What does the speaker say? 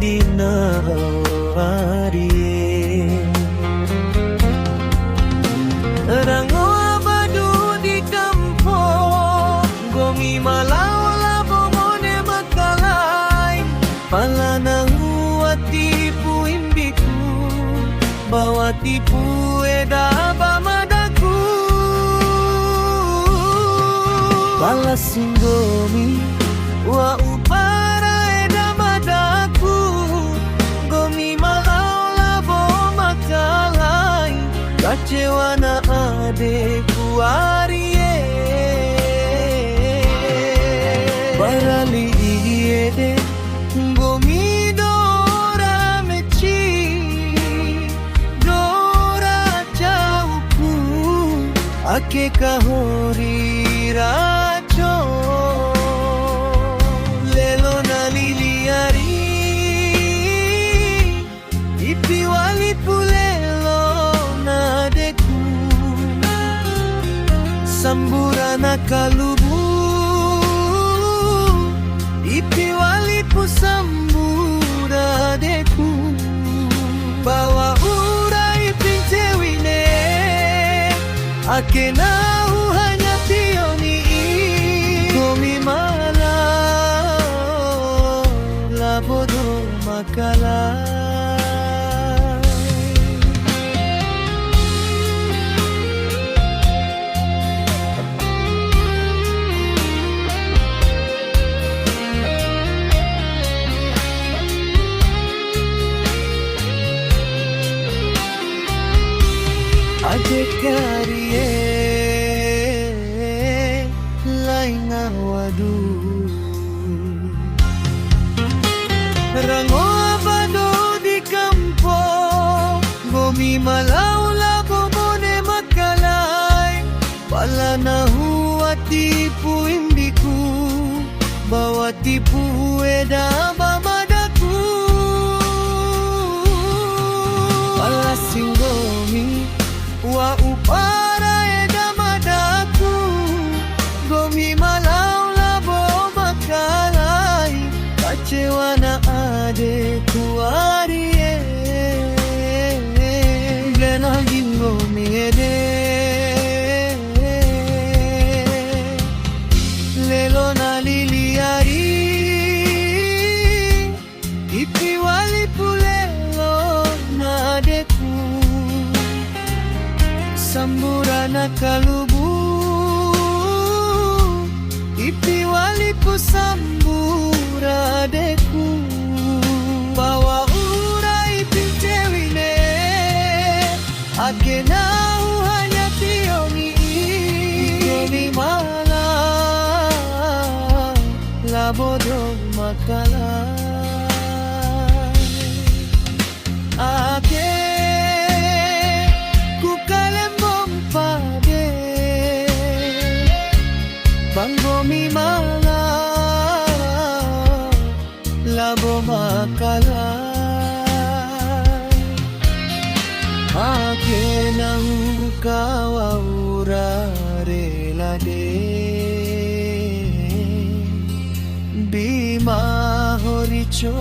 dinahari rango abadu di kampo gongi malau labo mone makalai pala nangu atipu imbiku bawa tipu edaba madaku pala singgomi wa upara eda madaku gomi malau labo makalai kacewa na adeku arie barali ede gomi dora mechi dora chauku ake kahori racho lelo na liliari ipi wali pulelo na deku sambura na kalubu ipi wali pusambura deku bawa ura ipinte wine akena hanya tioni komi mala labodo makala adekarie lainga wadu rango abado di kampo gomi malau labo mone makalai pala nahu atipu imbiku bawa tipu edaba madaku pala singgomi wa upara eda madaku gomi malau labo makalai kacewa na adeku arie glena gingomi ede lelo na liliari ipi wali pulelo na adeku sambura na kalubu ipi wali pusambura deku bawa ura ipinte wine akena hanya tiongi gomi mala labodo makala ake Banggomi mala labo makala akenang kawaura relade bima horicho